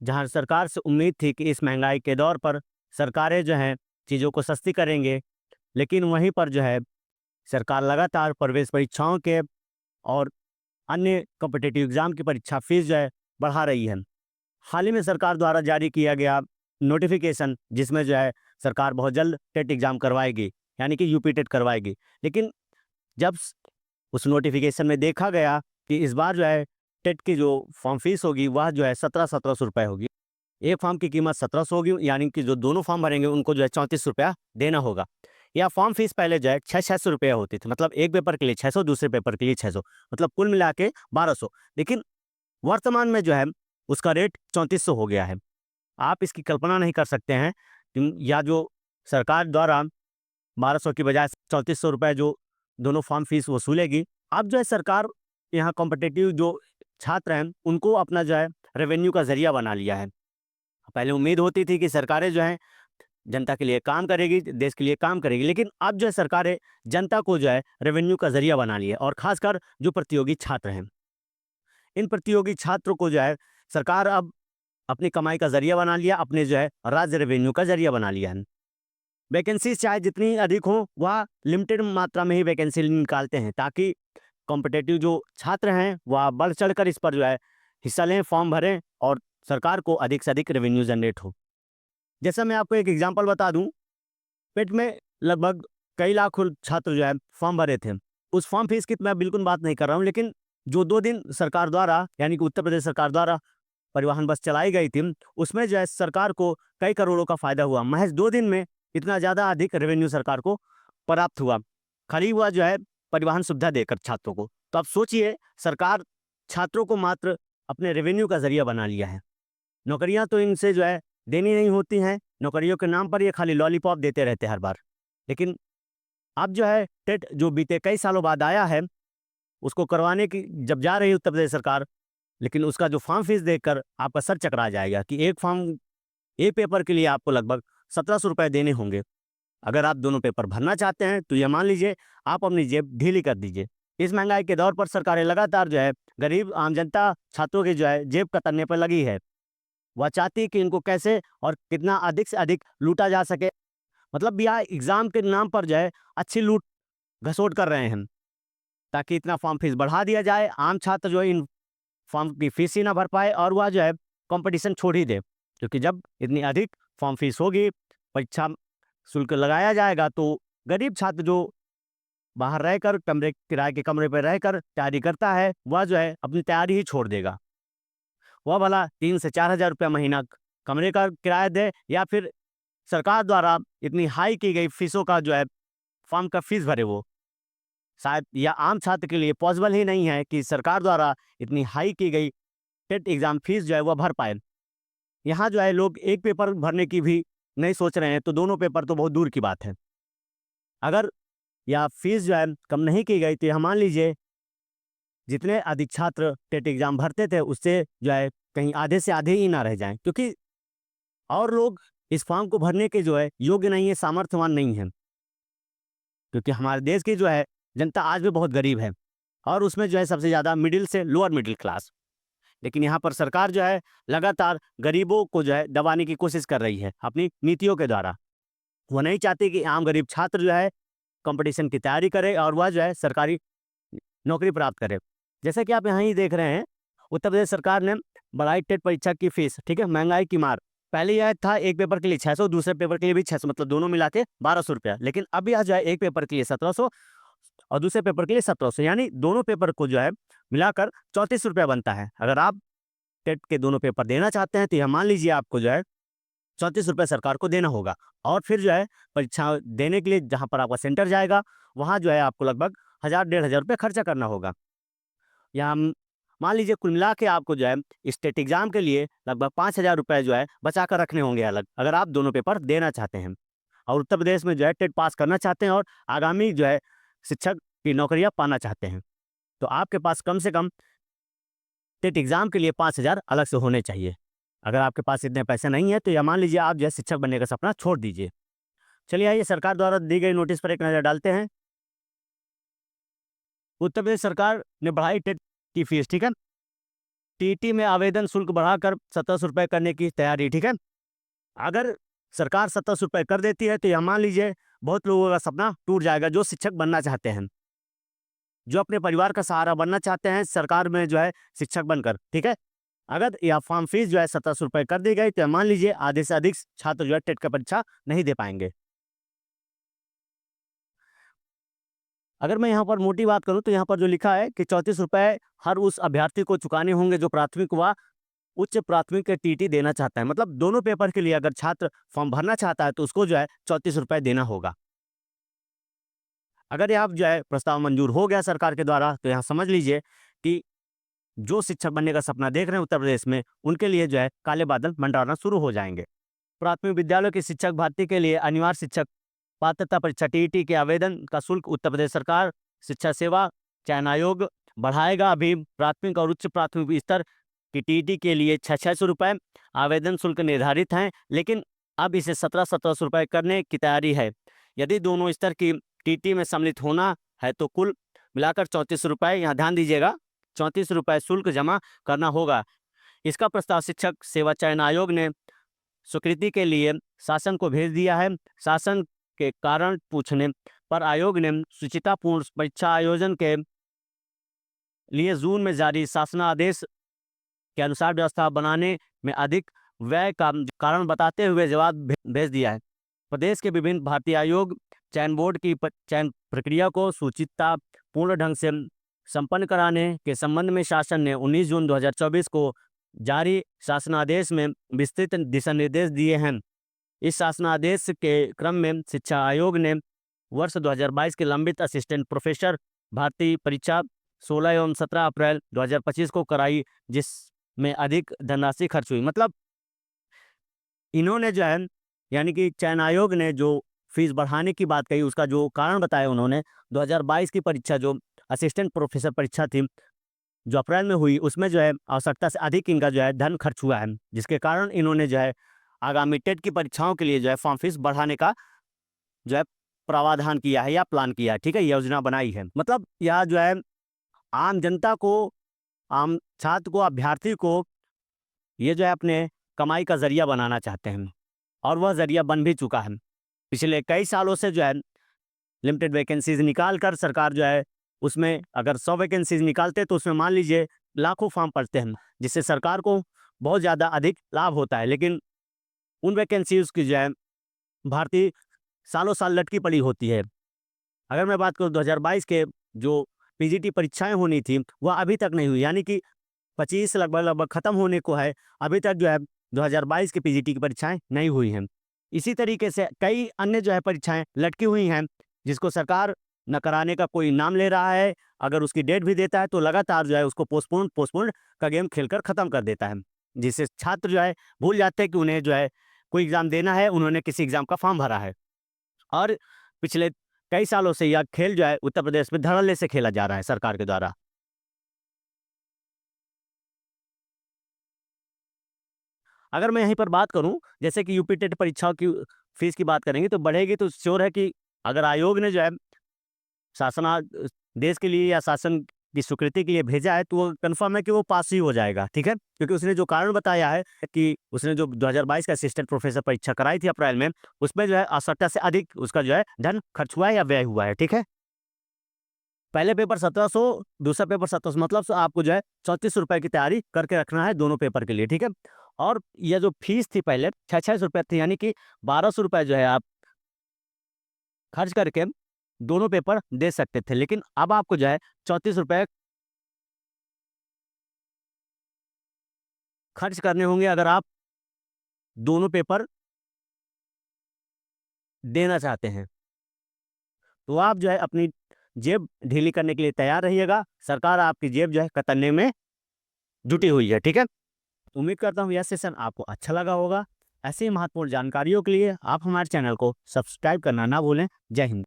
जहाँ सरकार से उम्मीद थी कि इस महंगाई के दौर पर सरकारें जो हैं चीज़ों को सस्ती करेंगे, लेकिन वहीं पर जो है सरकार लगातार प्रवेश परीक्षाओं के और अन्य कॉम्पिटिटिव एग्ज़ाम की परीक्षा फ़ीस जो है बढ़ा रही है। हाल ही में सरकार द्वारा जारी किया गया नोटिफ़िकेशन, जिसमें जो है सरकार बहुत जल्द टेट एग्ज़ाम करवाएगी, यानी कि यूपी टेट करवाएगी। लेकिन जब उस नोटिफ़िकेशन में देखा गया कि इस बार जो है टेट की जो फॉर्म फ़ीस होगी वह जो है 1700 रुपए होगी। एक फॉर्म की कीमत 1700 होगी, यानी कि जो दोनों फॉर्म भरेंगे उनको जो है 34 रुपया देना होगा। या फॉर्म फ़ीस पहले जो है 600 रुपया होती थी, मतलब एक पेपर के लिए 600, दूसरे पेपर के लिए 600, मतलब कुल मिला के 1200। लेकिन वर्तमान में जो है उसका रेट 3400 हो गया है। आप इसकी कल्पना नहीं कर सकते हैं या जो सरकार द्वारा 1200 की बजाय 3400 रुपए जो दोनों फॉर्म फीस वसूलेगी। अब जो है सरकार यहाँ कॉम्पिटिटिव जो छात्र हैं उनको अपना जो है रेवेन्यू का ज़रिया बना लिया है। पहले उम्मीद होती थी कि सरकारें जो हैं जनता के लिए काम करेगी, देश के लिए काम करेगी, लेकिन अब जो है सरकारें जनता को जो है रेवेन्यू का ज़रिया बना लिया है, और ख़ासकर जो प्रतियोगी छात्र हैं। इन प्रतियोगी छात्रों को जो है सरकार अब अपनी कमाई का ज़रिया बना लिया, अपने जो है राज्य रेवेन्यू का ज़रिया बना लिया है। वैकेंसीज़ चाहे जितनी अधिक हो, वह लिमिटेड मात्रा में ही वैकेंसी निकालते हैं, ताकि कॉम्पिटिटिव जो छात्र हैं, वह बढ़ चढ़कर इस पर जो है हिस्सा लें, फॉर्म भरें और सरकार को अधिक से अधिक रेवेन्यू जनरेट हो। जैसा मैं आपको एक एग्ज़ाम्पल बता दूँ, पेट में लगभग कई लाख छात्र जो है फॉर्म भरे थे। उस फॉर्म फीस की तो मैं बिल्कुल बात नहीं कर रहा हूँ, लेकिन जो 2 दिन सरकार द्वारा, यानी कि उत्तर प्रदेश सरकार द्वारा परिवहन बस चलाई गई थी, उसमें जो है सरकार को कई करोड़ों का फ़ायदा हुआ। महज़ 2 दिन में इतना ज़्यादा अधिक रेवेन्यू सरकार को प्राप्त हुआ, खाली हुआ जो है परिवहन सुविधा देकर छात्रों को। तो आप सोचिए, सरकार छात्रों को मात्र अपने रेवेन्यू का ज़रिया बना लिया है। नौकरियाँ तो इनसे जो है देनी नहीं होती हैं, नौकरियों के नाम पर ये खाली लॉलीपॉप देते रहते हैं हर बार। लेकिन अब जो है टेट जो बीते कई सालों बाद आया है, उसको करवाने की जब जा रही है उत्तर प्रदेश सरकार, लेकिन उसका जो फॉर्म फीस देखकर आपका सर चकरा जाएगा कि एक पेपर के लिए आपको लगभग 1700 रुपए देने होंगे। अगर आप दोनों पेपर भरना चाहते हैं, तो ये मान लीजिए आप अपनी जेब ढीली कर दीजिए। इस महँगाई के दौर पर सरकारें लगातार जो है गरीब आम जनता छात्रों की जो है जेब कतरने पर लगी है। वह चाहती है कि इनको कैसे और कितना अधिक से अधिक लूटा जा सके। मतलब यह एग्ज़ाम के नाम पर जो है अच्छी लूट घसोट कर रहे हैं, ताकि इतना फॉर्म फीस बढ़ा दिया जाए, आम छात्र जो है इन फॉर्म की फीस ही ना भर पाए और वह जो है कॉम्पिटिशन छोड़ ही दे। क्योंकि जब इतनी अधिक फॉर्म फीस होगी, परीक्षा शुल्क लगाया जाएगा, तो गरीब छात्र जो बाहर रहकर किराए के कमरे पर रहकर तैयारी करता है, वह जो है अपनी तैयारी ही छोड़ देगा। वह भला 3 से 4,000 रुपया महीना कमरे का किराया दे, या फिर सरकार द्वारा इतनी हाई की गई फीसों का जो है फॉर्म का फीस भरे वो। शायद या आम छात्र के लिए पॉसिबल ही नहीं है कि सरकार द्वारा इतनी हाई की गई टेट एग्ज़ाम फीस जो है वह भर पाएँ। यहाँ जो है लोग एक पेपर भरने की भी नहीं सोच रहे हैं, तो दोनों पेपर तो बहुत दूर की बात है। अगर यह फीस जो है कम नहीं की गई, तो यहाँ मान लीजिए जितने अधिक छात्र टेट एग्ज़ाम भरते थे, उससे जो है कहीं आधे से आधे ही ना रह जाएँ, क्योंकि और लोग इस फॉर्म को भरने के जो है योग्य नहीं है, सामर्थ्यवान नहीं हैं। क्योंकि हमारे देश की जो है जनता आज भी बहुत गरीब है, और उसमें जो है सबसे ज़्यादा मिडिल से लोअर मिडिल क्लास। लेकिन यहाँ पर सरकार जो है लगातार गरीबों को जो है दबाने की कोशिश कर रही है अपनी नीतियों के द्वारा। वो नहीं चाहती कि आम गरीब छात्र जो है कंपटीशन की तैयारी करे और वह जो है सरकारी नौकरी प्राप्त करे। जैसा कि आप यहाँ ही देख रहे हैं, उत्तर प्रदेश सरकार ने बढ़ाई टेट परीक्षा की फीस, ठीक है, महंगाई की मार। पहले यह था एक पेपर के लिए 600, दूसरे पेपर के लिए भी 600, मतलब दोनों मिला के 1200 रुपया। लेकिन अब यह जो है एक पेपर के लिए 1700 और दूसरे पेपर के लिए 1700, यानी दोनों पेपर को जो है मिलाकर 34 रुपया बनता है। अगर आप टेट के दोनों पेपर देना चाहते हैं, तो यह मान लीजिए आपको जो है 34 रुपये सरकार को देना होगा, और फिर जो है परीक्षा देने के लिए जहाँ पर आपका सेंटर जाएगा, वहाँ जो है आपको लगभग 1000 डेढ़ हज़ार रुपये खर्चा करना होगा। या मान लीजिए कुल मिला के आपको जो है स्टेट एग्ज़ाम के लिए लगभग 5,000 रुपये जो है बचा कर रखने होंगे अलग, अगर आप दोनों पेपर देना चाहते हैं और उत्तर प्रदेश में जो है टेट पास करना चाहते हैं और आगामी जो है शिक्षक की नौकरियाँ पाना चाहते हैं। तो आपके पास कम से कम टेट एग्ज़ाम के लिए 5,000 अलग से होने चाहिए। अगर आपके पास इतने पैसे नहीं है, तो या मान लीजिए आप जो है शिक्षक बनने का सपना छोड़ दीजिए। चलिए आइए सरकार द्वारा दी गई नोटिस पर एक नज़र डालते हैं। उत्तर प्रदेश सरकार ने बढ़ाई टेट की फीस, ठीक है? टीटी में आवेदन शुल्क बढ़ाकर 27 रुपये करने की तैयारी। ठीक है, अगर सरकार 27 रुपये कर देती है तो यह मान लीजिए बहुत लोगों का सपना टूट जाएगा जो शिक्षक बनना चाहते हैं, जो अपने परिवार का सहारा बनना चाहते हैं सरकार में जो है शिक्षक बनकर। ठीक है, अगर यह फॉर्म फीस जो है 27 रुपये कर दी गई तो मान लीजिए आधे से अधिक छात्र जो है टेट का परीक्षा नहीं दे पाएंगे। अगर मैं यहाँ पर मोटी बात करूँ तो यहाँ पर जो लिखा है कि 34 रुपये हर उस अभ्यर्थी को चुकाने होंगे जो प्राथमिक व उच्च प्राथमिक के टीटी देना चाहता है। मतलब दोनों पेपर के लिए अगर छात्र फॉर्म भरना चाहता है तो उसको जो है 34 रुपये देना होगा। अगर आप जो है प्रस्ताव मंजूर हो गया सरकार के द्वारा तो यहाँ समझ लीजिए कि जो शिक्षक बनने का सपना देख रहे हैं उत्तर प्रदेश में, उनके लिए जो है काले बादल मंडराना शुरू हो जाएंगे। प्राथमिक विद्यालयों के शिक्षक भर्ती के लिए अनिवार्य शिक्षक पात्रता परीक्षा टीईटी के आवेदन का शुल्क उत्तर प्रदेश सरकार शिक्षा सेवा चयन आयोग बढ़ाएगा। अभी प्राथमिक और उच्च प्राथमिक स्तर की टीईटी के लिए 600 रुपये आवेदन शुल्क निर्धारित हैं, लेकिन अब इसे 1700 रुपये करने की तैयारी है। यदि दोनों स्तर की टीईटी में सम्मिलित होना है तो कुल मिलाकर 34 रुपये, यहाँ ध्यान दीजिएगा, 34 रुपये शुल्क जमा करना होगा। इसका प्रस्ताव शिक्षक सेवा चयन आयोग ने स्वीकृति के लिए शासन को भेज दिया है। शासन के कारण पूछने पर आयोग ने शुचितापूर्ण परीक्षा आयोजन के लिए जून में जारी शासनादेश के अनुसार व्यवस्था बनाने में अधिक व्यय का कारण बताते हुए जवाब भेज दिया है। प्रदेश के विभिन्न भारतीय आयोग चयन बोर्ड की चयन प्रक्रिया को शुचितापूर्ण ढंग से संपन्न कराने के संबंध में शासन ने 19 जून 2024 को जारी शासनादेश में विस्तृत दिशा निर्देश दिए हैं। इस शासनादेश के क्रम में शिक्षा आयोग ने वर्ष 2022 के लंबित असिस्टेंट प्रोफेसर भर्ती परीक्षा 16 एवं 17 अप्रैल 2025 को कराई, जिसमें अधिक धनराशि खर्च हुई। मतलब इन्होंने जो है यानी कि चयन आयोग ने जो फीस बढ़ाने की बात कही उसका जो कारण बताया उन्होंने, 2022 की परीक्षा जो असिस्टेंट प्रोफेसर परीक्षा थी जो अप्रैल में हुई, उसमें जो है आवश्यकता से अधिक इनका जो है धन खर्च हुआ है, जिसके कारण इन्होंने जो है आगामी टेट की परीक्षाओं के लिए जो है फॉर्म फीस बढ़ाने का जो है प्रावधान किया है या प्लान किया है। ठीक है, योजना बनाई है। मतलब यह जो है आम जनता को, आम छात्र को, अभ्यर्थी को ये जो है अपने कमाई का जरिया बनाना चाहते हैं और वह जरिया बन भी चुका है। पिछले कई सालों से जो है लिमिटेड वैकेंसीज निकाल कर सरकार जो है उसमें अगर 100 वैकेंसीज निकालते तो उसमें मान लीजिए लाखों फॉर्म पड़ते हैं, जिससे सरकार को बहुत ज़्यादा अधिक लाभ होता है। लेकिन उन वैकेंसीज की जो है भारतीय सालों साल लटकी पड़ी होती है। अगर मैं बात करूँ 2022 के जो पीजीटी परीक्षाएं होनी थी वह अभी तक नहीं हुई, यानी कि 25 लगभग ख़त्म होने को है, अभी तक जो है 2022 की पीजीटी की परीक्षाएं नहीं हुई हैं। इसी तरीके से कई अन्य जो है परीक्षाएं लटकी हुई हैं जिसको सरकार न कराने का कोई नाम ले रहा है। अगर उसकी डेट भी देता है तो लगातार जो है उसको पोस्टपोन का गेम खेलकर ख़त्म कर देता है, जिससे छात्र जो है भूल जाते हैं कि उन्हें जो है कोई एग्ज़ाम देना है, उन्होंने किसी एग्ज़ाम का फॉर्म भरा है। और पिछले कई सालों से यह खेल जो है उत्तर प्रदेश में धड़ल्ले से खेला जा रहा है सरकार के द्वारा। अगर मैं यहीं पर बात करूं, जैसे कि यूपी टेट परीक्षाओं की फीस की बात करेंगे तो बढ़ेगी, तो श्योर है कि अगर आयोग ने जो है शासना देश के लिए या शासन की स्वीकृति के लिए भेजा है तो वो कन्फर्म है कि वो पास ही हो जाएगा। ठीक है, क्योंकि उसने जो कारण बताया है कि उसने जो 2022 का असिस्टेंट प्रोफेसर परीक्षा कराई थी अप्रैल में, उसमें जो है आवश्यकता से अधिक उसका जो है धन खर्च हुआ है या व्यय हुआ है। ठीक है, पहले पेपर 1700, दूसरा पेपर 1700, मतलब आपको जो है 34 रुपये की तैयारी करके रखना है दोनों पेपर के लिए। ठीक है, और यह जो फीस थी पहले 600 रुपये थी, यानी कि 1200 रुपये जो है आप खर्च करके दोनों पेपर दे सकते थे, लेकिन अब आपको जो है 34 रुपये खर्च करने होंगे अगर आप दोनों पेपर देना चाहते हैं। तो आप जो है अपनी जेब ढीली करने के लिए तैयार रहिएगा, सरकार आपकी जेब जो है कतरने में जुटी हुई है। ठीक है, उम्मीद करता हूँ यह सेशन आपको अच्छा लगा होगा। ऐसी महत्वपूर्ण जानकारियों के लिए आप हमारे चैनल को सब्सक्राइब करना ना भूलें। जय हिंद।